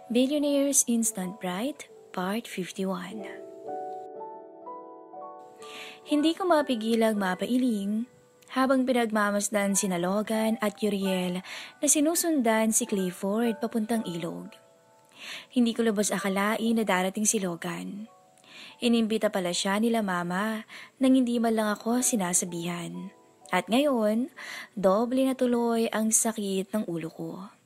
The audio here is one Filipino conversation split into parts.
Billionaires Instant Bright, Part 51. Hindi ko mapigilang mapailing habang pinagmamasdan sina Logan at Uriel na sinusundan si Clifford papuntang ilog. Hindi ko lubos akalain na darating si Logan. Inimbita pala siya nila mama nang hindi man lang ako sinasabihan. At ngayon, doble na tuloy ang sakit ng ulo ko.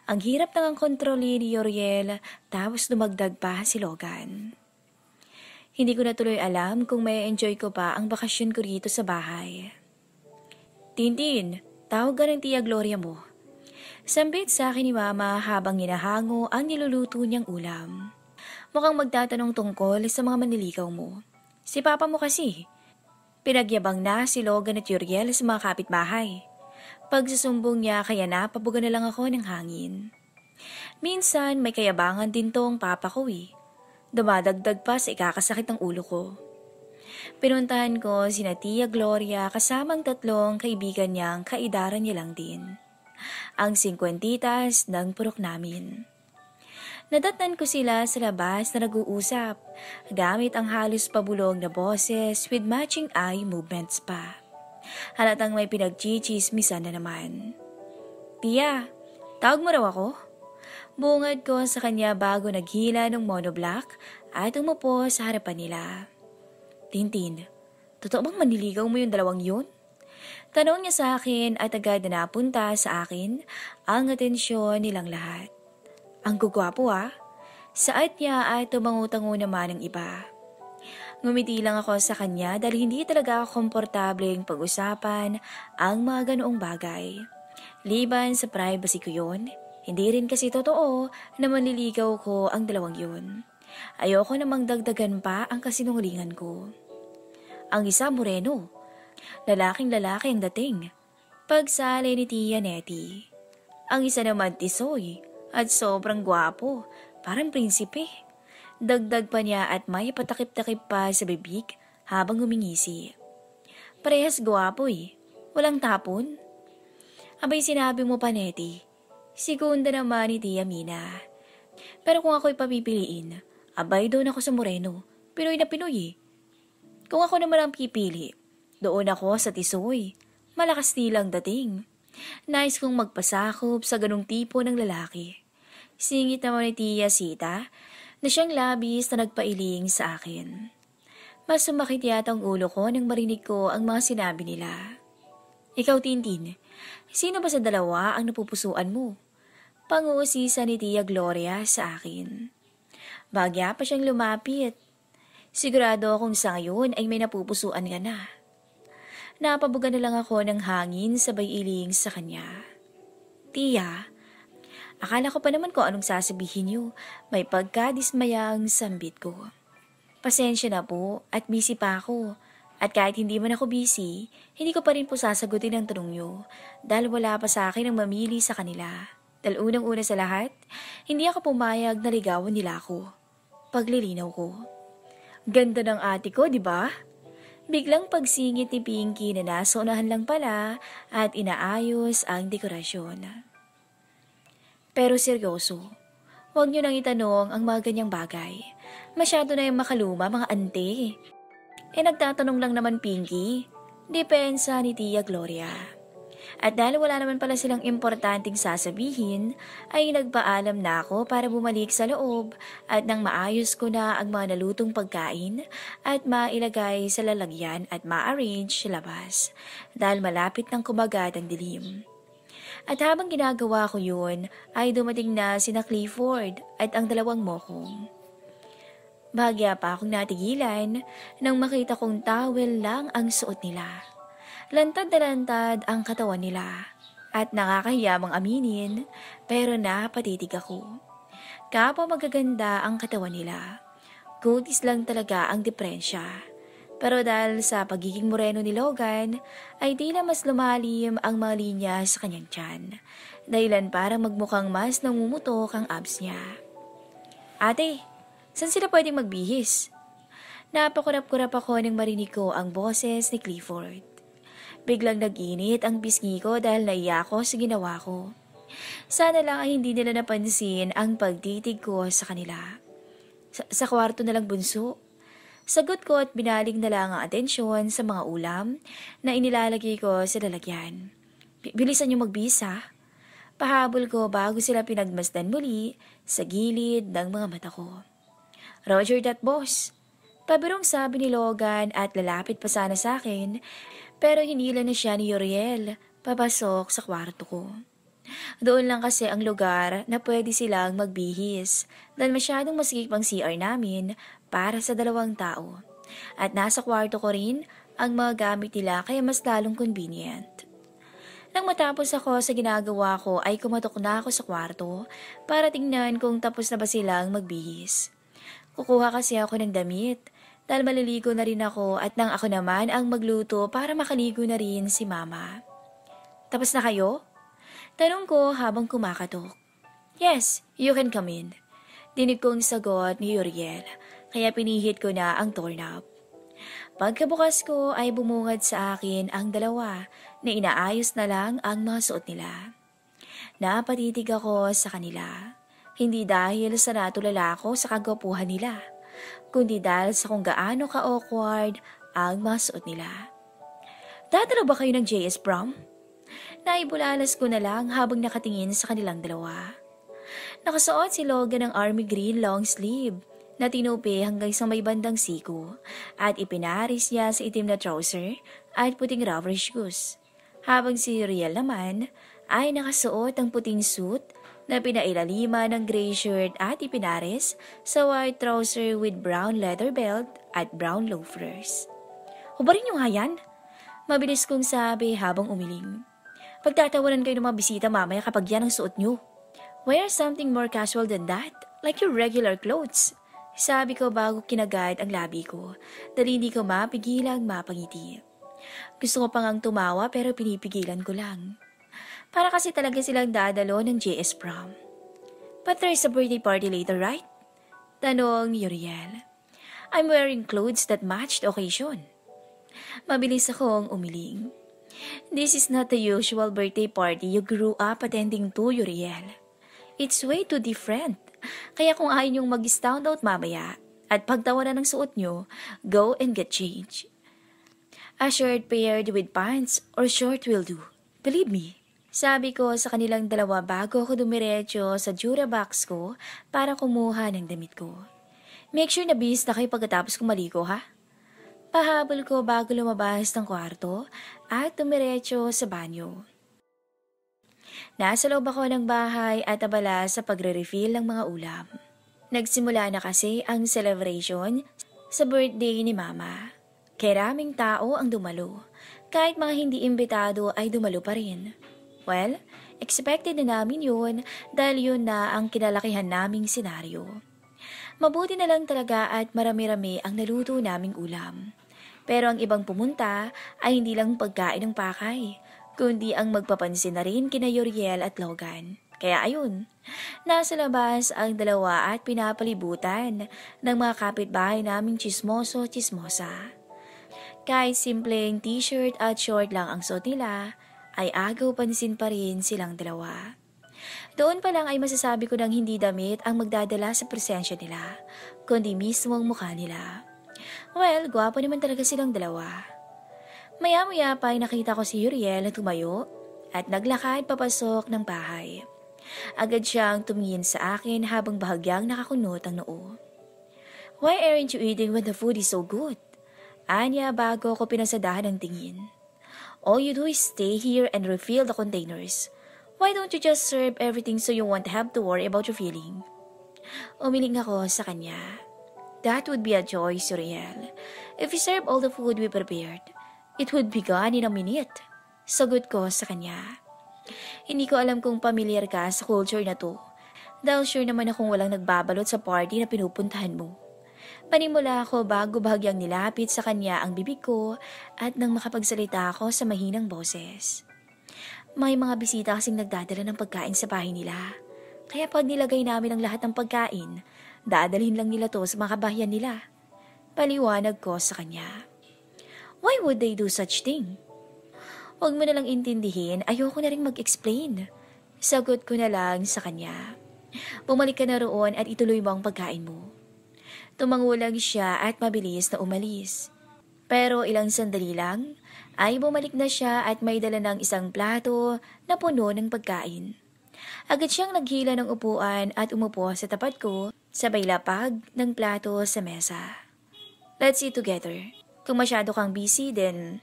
Ang hirap nang kontrolin ni Uriel tapos dumagdag pa si Logan. Hindi ko na tuloy alam kung may enjoy ko pa ang bakasyon ko rito sa bahay. Tintin, tawag ka ng Tia Gloria mo. Sambit sa akin ni Mama habang hinahango ang niluluto niyang ulam. Mukhang magtatanong tungkol sa mga manliligaw mo. Si Papa mo kasi. Pinagyabang na si Logan at Uriel sa mga kapitbahay. Pagsusumbong niya kaya napabuga na lang ako ng hangin. Minsan may kayabangan din tong papa ko eh. Dumadagdag pa sa ikakasakit ng ulo ko. Pinuntahan ko sina Tia Gloria kasamang tatlong kaibigan niyang kaidaran niya lang din. Ang 50 ng purok namin. Nadatnan ko sila sa labas na nag-uusap gamit ang halos pabulong na boses with matching eye movements pa. Halatang may pinagchichismisan na naman. Tia, tawag mo raw ako? Bungad ko sa kanya bago naghila ng monoblock at umupo sa harapan nila. Tintin, totoo bang manliligaw mo yung dalawang yun? Tanong niya sa akin at agad na napunta sa akin ang atensyon nilang lahat. Ang gugwapo Saad niya ay tumangutango naman ng iba. Ngumiti lang ako sa kanya dahil hindi talaga ako komportableng pag-usapan ang mga ganoong bagay. Liban sa privacy ko yun, hindi rin kasi totoo na manliligaw ko ang dalawang yun. Ayoko namang dagdagan pa ang kasinungalingan ko. Ang isa moreno, lalaking lalaki ang dating. Pagsali ni Tia Nettie. Ang isa naman tisoy at sobrang gwapo, parang prinsipe. Dagdag pa niya at may patakip-takip pa sa bibig habang humingisi. Parehas gwapo walang tapon. Abay sinabi mo pa Nettie, segunda naman ni Tia Mina. Pero kung ako'y papipiliin, abay doon ako sa moreno, Pinoy na Pinoy Kung ako naman ang pipili, doon ako sa tisoy, malakas nilang dating. Nais kong magpasakop sa ganung tipo ng lalaki. Singit naman ni Tia Sita, na siyang labis na nagpailing sa akin. Mas sumakit yata ang ulo ko nang marinig ko ang mga sinabi nila. Ikaw, Tintin, sino ba sa dalawa ang napupusuan mo? Pang-uusisa ni Tia Gloria sa akin. Bagya pa siyang lumapit. Sigurado akong sa ngayon ay may napupusuan ka na. Napabuga na lang ako ng hangin sabay iling sa kanya. Tia, akala ko pa naman kung anong sasabihin niyo. May pagkadismayang sambit ko. Pasensya na po at busy pa ako. At kahit hindi man ako busy, hindi ko pa rin po sasagutin ang tanong niyo dahil wala pa sa akin ang mamili sa kanila. Dahil unang-una sa lahat, hindi ako pumayag na ligawan nila ako. Paglilinaw ko. Ganda ng ate ko, di ba? Biglang pagsingit ni Pinky na nasa unahan lang pala at inaayos ang dekorasyon. Pero seryoso, huwag niyo nang itanong ang mga ganyang bagay. Masyado na yung makaluma mga ante. Nagtatanong lang naman Pinky, depensa ni Tia Gloria. At dahil wala naman pala silang importanteng sasabihin, ay nagpaalam na ako para bumalik sa loob at nang maayos ko na ang mga nalutong pagkain at mailagay sa lalagyan at ma-arrange sa labas dahil malapit ng kumagat ang dilim. At habang ginagawa ko yun, ay dumating na sina Clifford at ang dalawang mokong. Bahagya pa akong natigilan nang makita kong towel lang ang suot nila. Lantad na lantad ang katawan nila at nakakahiyamang aminin pero napatitig ako. Kapwa magaganda ang katawan nila, kutis lang talaga ang diferensya. Pero dahil sa pagiging moreno ni Logan, ay tila mas lumalim ang mga linya sa kanyang tiyan. Dahilan para magmukhang mas namumutok ang abs niya. Ate, saan sila pwedeng magbihis? Napakurap-kurap ako nang marinig ko ang boses ni Clifford. Biglang nag-init ang pisngi ko dahil naiya ako sa ginawa ko. Sana lang ay hindi nila napansin ang pagtitig ko sa kanila. Sa kwarto na lang bunso. Sagot ko at binaling na lang ang atensyon sa mga ulam na inilalagay ko sa lalagyan. Bilisan niyo magbisa. Pahabol ko bago sila pinagmasdan muli sa gilid ng mga mata ko. Roger that boss. Pabirong sabi ni Logan at lalapit pa sana sa akin, pero hinila na siya ni Uriel papasok sa kwarto ko. Doon lang kasi ang lugar na pwede silang magbihis dahil masyadong masikip ang CR namin para sa 2 tao. At nasa kwarto ko rin ang mga gamit nila kaya mas lalong convenient. Nang matapos ako sa ginagawa ko ay kumatok na ako sa kwarto para tingnan kung tapos na ba silang magbihis. Kukuha kasi ako ng damit dahil maliligo na rin ako at nang ako naman ang magluto para makaligo na rin si mama. Tapos na kayo? Tanong ko habang kumakatok. Yes, you can come in. Dinig kong sagot ni Uriel, kaya pinihit ko na ang doorknob. Pagkabukas ko ay bumungad sa akin ang dalawa na inaayos na lang ang mga suot nila. Napatitig ako sa kanila, hindi dahil sa natulala ko sa kagwapuhan nila, kundi dahil sa kung gaano ka-awkward ang mga suot nila. Dadalo ba kayo ng JS prom? Naibulalas ko na lang habang nakatingin sa kanilang dalawa. Nakasuot si Logan ng army green long sleeve na tinupi hanggang sa may bandang siko at ipinaris niya sa itim na trouser at puting rubber shoes. Habang si Riel naman ay nakasuot ang puting suit na pinailalima ng gray shirt at ipinaris sa white trouser with brown leather belt at brown loafers. Hubarin niyo nga yan? Mabilis kong sabi habang umiling. Pagtatawanan kayo ng mga bisita mamaya kapag yan ang suot nyo. Wear something more casual than that, like your regular clothes. Sabi ko bago kinagad ang labi ko, dahil hindi ko mapigilang mapangiti. Gusto ko pang ang tumawa pero pinipigilan ko lang. Para kasi talaga silang dadalo ng JS prom. But there's a birthday party later, right? Tanong ni Uriel. I'm wearing clothes that match the occasion. Mabilis akong umiling. This is not the usual birthday party you grew up attending to, Uriel. It's way too different. Kaya kung ayaw niyong mag-stand out mamaya at pagtawanan ng suot niyo, go and get change. A shirt paired with pants or short will do. Believe me. Sabi ko sa kanilang dalawa bago ako dumiretso sa jura box ko para kumuha ng damit ko. Make sure na bis na kayo pagkatapos kong maligo, ha? Pahabol ko bago lumabas ng kwarto at dumiretso sa banyo. Nasa loob ako ng bahay at abala sa pagre-refill ng mga ulam. Nagsimula na kasi ang celebration sa birthday ni Mama. Karaming tao ang dumalo. Kahit mga hindi imbitado ay dumalo pa rin. Well, expected na namin yun dahil yun na ang kinalakihan naming senaryo. Mabuti na lang talaga at marami-rami ang naluto naming ulam. Pero ang ibang pumunta ay hindi lang pagkain ng pakay, kundi ang magpapansin na rin kina Uriel at Logan. Kaya ayun, nasa labas ang dalawa at pinapalibutan ng mga kapitbahay naming chismoso-chismosa. Kahit simpleng t-shirt at short lang ang suot nila, ay agaw pansin pa rin silang dalawa. Doon pa lang ay masasabi ko nang hindi damit ang magdadala sa presensya nila, kundi mismo ang mukha nila. Well, gwapo naman talaga silang dalawa. Maya-maya pa ay nakita ko si Uriel na tumayo at naglakad papasok ng bahay. Agad siyang tumingin sa akin habang bahagyang nakakunot ang noo. Why aren't you eating when the food is so good? Anya bago ko pinasadahan ng tingin. All you do is stay here and refill the containers. Why don't you just serve everything so you won't have to worry about your feeling? Umiling ako sa kanya. That would be a choice, Uriel. If we serve all the food we prepared, it would be gone in a minute. Sagot ko sa kanya. Hindi ko alam kung familiar ka sa culture na to. Dahil sure naman akong walang nagbabalot sa party na pinupuntahan mo. Panimula ako bago bahagyang nilapit sa kanya ang bibig ko at nang makapagsalita ako sa mahinang boses. May mga bisita kasing nagdadala ng pagkain sa bahay nila. Kaya pag nilagay namin ang lahat ng pagkain, dadalhin lang nila to sa mga kabahayan nila. Paliwanag ko sa kanya. Why would they do such thing? Huwag mo nalang intindihin, ayoko na rin mag-explain. Sagot ko na lang sa kanya. Bumalik ka na roon at ituloy mo ang pagkain mo. Tumangulag siya at mabilis na umalis. Pero ilang sandali lang ay bumalik na siya at may dala ng isang plato na puno ng pagkain. Agad siyang naghila ng upuan at umupo sa tapat ko, sabay lapag ng plato sa mesa. Let's eat together. Kung masyado kang busy, then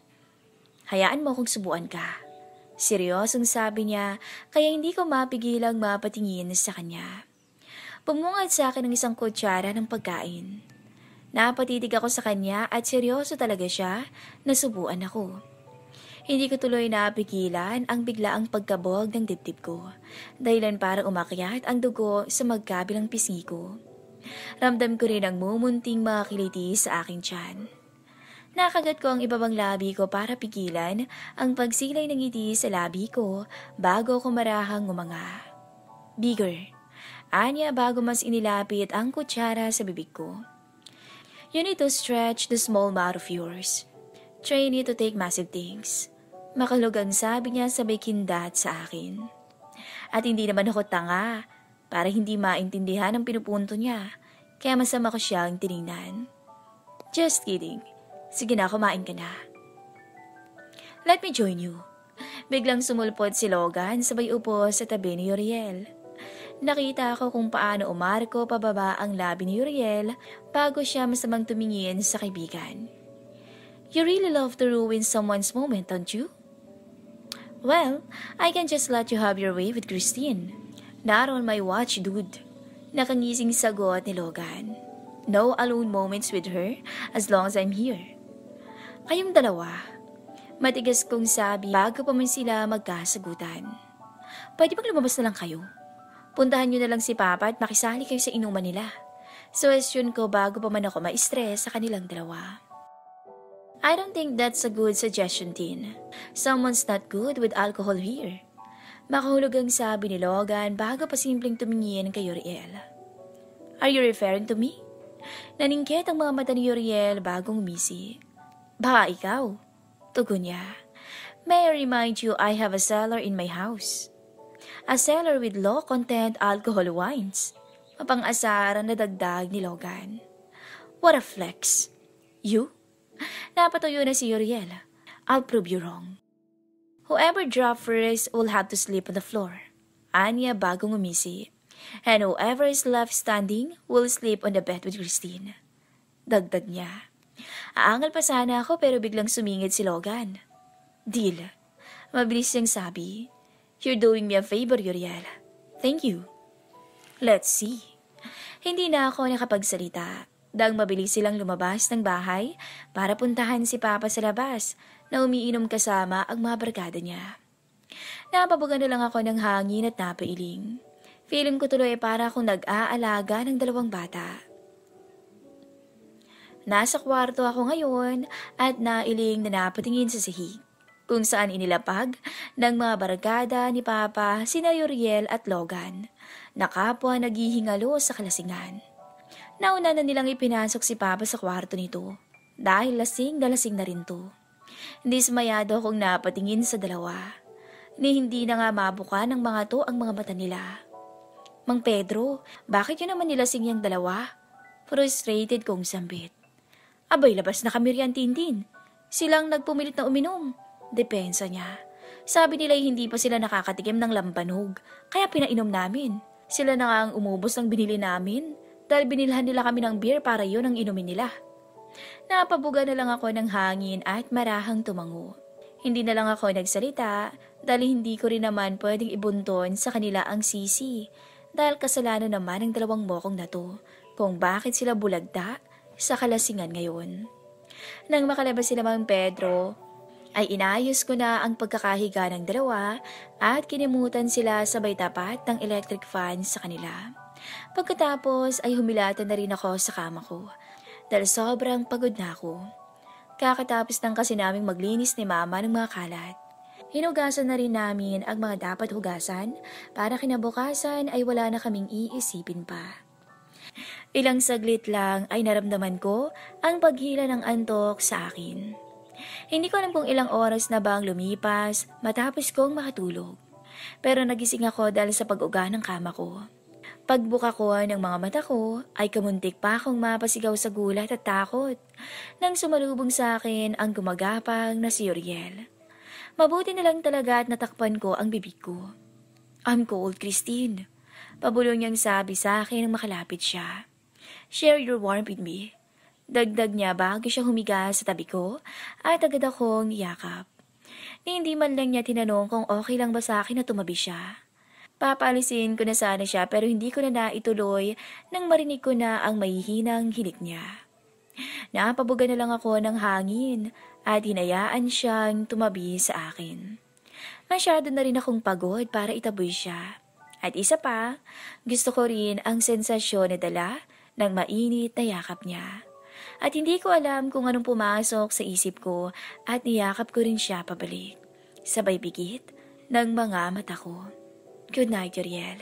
hayaan mo kung subuan ka. Seryosong sabi niya, kaya hindi ko mapigilang mapatingin sa kanya. Pumungad sa akin ng isang kutsara ng pagkain. Napatitig ako sa kanya at seryoso talaga siya, nasubuan ako. Hindi ko tuloy napigilan ang biglaang pagkabog ng dibdib ko, dahilan para umakyat ang dugo sa magkabilang pisngi ko. Ramdam ko rin ang mumunting mga kiliti sa aking tiyan. Nakagat ko ang ibabang labi ko para pigilan ang pagsilay ng ngiti sa labi ko bago ko marahang ngumanga. Bigger, anya bago mas inilapit ang kutsara sa bibig ko. You need to stretch the small mouth of yours. Train it to take massive things. Makalugang sabi niya sabay kindat sa akin. At hindi naman ako tanga para hindi maintindihan ang pinupunto niya, kaya masama ko siyang tiningnan. Just kidding. Sige na, kumain ka na. Let me join you. Biglang sumulpot si Logan sabay upo sa tabi ni Uriel. Nakita ko kung paano umarko pababa ang labi ni Uriel bago siya masamang tumingin sa kaibigan. You really love to ruin someone's moment, don't you? Well, I can just let you have your way with Christine. Not on my watch, dude. Nakangising sagot ni Logan. No alone moments with her as long as I'm here. Kayong dalawa, matigas kong sabi bago pa man sila magkasagutan. Pwede bang lumabas na lang kayo? Puntahan niyo na lang si Papa at makisali kayo sa inuman nila. Suwestyon ko bago pa man ako ma-stress sa kanilang dalawa. I don't think that's a good suggestion, Tin. Someone's not good with alcohol here. Makahulog ang sabi ni Logan bago pa simpleng tumingin kay Uriel. Are you referring to me? Naningkit ang mga mata ni Uriel bagong umisi. Baka ikaw, tugon niya. May I remind you I have a cellar in my house. A cellar with low-content alcohol wines. Mapang-asaran na dagdag ni Logan. What a flex. You? Napatuyo na si Uriel. I'll prove you wrong. Whoever drop first will have to sleep on the floor. Anya bagong umisi. And whoever is left standing will sleep on the bed with Christine. Dagdag niya. Aangal pa sana ako pero biglang sumingid si Logan. Deal. Mabilis niyang sabi. You're doing me a favor, Uriel. Thank you. Let's see. Hindi na ako nakapagsalita. Dang mabilis silang lumabas ng bahay para puntahan si Papa sa labas na umiinom kasama ang mga barkada niya. Napabugan na lang ako ng hangin at napailing. Feeling ko tuloy para akong nag-aalaga ng dalawang bata. Nasa kwarto ako ngayon at nailing na napatingin sa sahig, kung saan inilapag ng mga barkada ni Papa sina Uriel at Logan, na kapwa naghihingalo sa kalasingan. Nauna na nilang ipinasok si Papa sa kwarto nito dahil lasing na rin to. Hindi sumayado akong napatingin sa dalawa, ni hindi na nga mabuka ng mga to ang mga mata nila. Mang Pedro, bakit yun naman nilasing yung dalawa? Frustrated kong sambit. Abay, labas na kami riyan, Tintin. Silang nagpumilit na uminom. Depensa niya. Sabi nila hindi pa sila nakakatikim ng lambanog, kaya pinainom namin. Sila na nga ang umubos ng binili namin. Dahil binilhan nila kami ng beer para yun ang inumin nila. Napabuga na lang ako ng hangin at marahang tumango. Hindi na lang ako nagsalita dahil hindi ko rin naman pwedeng ibunton sa kanila ang sisi dahil kasalanan naman ng dalawang mokong na to kung bakit sila bulagda sa kalasingan ngayon. Nang makalabas sila Mang Pedro, ay inayos ko na ang pagkakahiga ng dalawa at kinimutan sila sabay tapat ng electric fan sa kanila. Pagkatapos ay humilatan na rin ako sa kama ko dahil sobrang pagod na ako. Kakatapos lang kasi naming maglinis ni Mama ng mga kalat. Hinugasan na rin namin ang mga dapat hugasan para kinabukasan ay wala na kaming iisipin pa. Ilang saglit lang ay naramdaman ko ang paghila ng antok sa akin. Hindi ko alam kung ilang oras na bang lumipas matapos kong makatulog. Pero nagising ako dahil sa pag-uga ng kama ko. Pagbuka ko ng mga mata ko ay kamuntik pa akong mapasigaw sa gulat at takot nang sumalubong sa akin ang gumagapang na si Uriel. Mabuti na lang talaga at natakpan ko ang bibig ko. "I'm cold, Christine." Pabulong niyang sabi sa akin nang makalapit siya. "Share your warmth with me." Dagdag niya bago siya humiga sa tabi ko at agad akong yakap. Ni hindi man lang niya tinanong kung okay lang ba sa akin na tumabi siya. Papaalisin ko na sana siya pero hindi ko na naituloy nang marinig ko na ang mahihinang hilik niya. Napabuga na lang ako ng hangin at hinayaan siyang tumabi sa akin. Masyado na rin akong pagod para itaboy siya. At isa pa, gusto ko rin ang sensasyon na dala ng mainit na yakap niya. At hindi ko alam kung anong pumasok sa isip ko at niyakap ko rin siya pabalik. Sabay bigit ng mga mata ko. Good night, Uriel.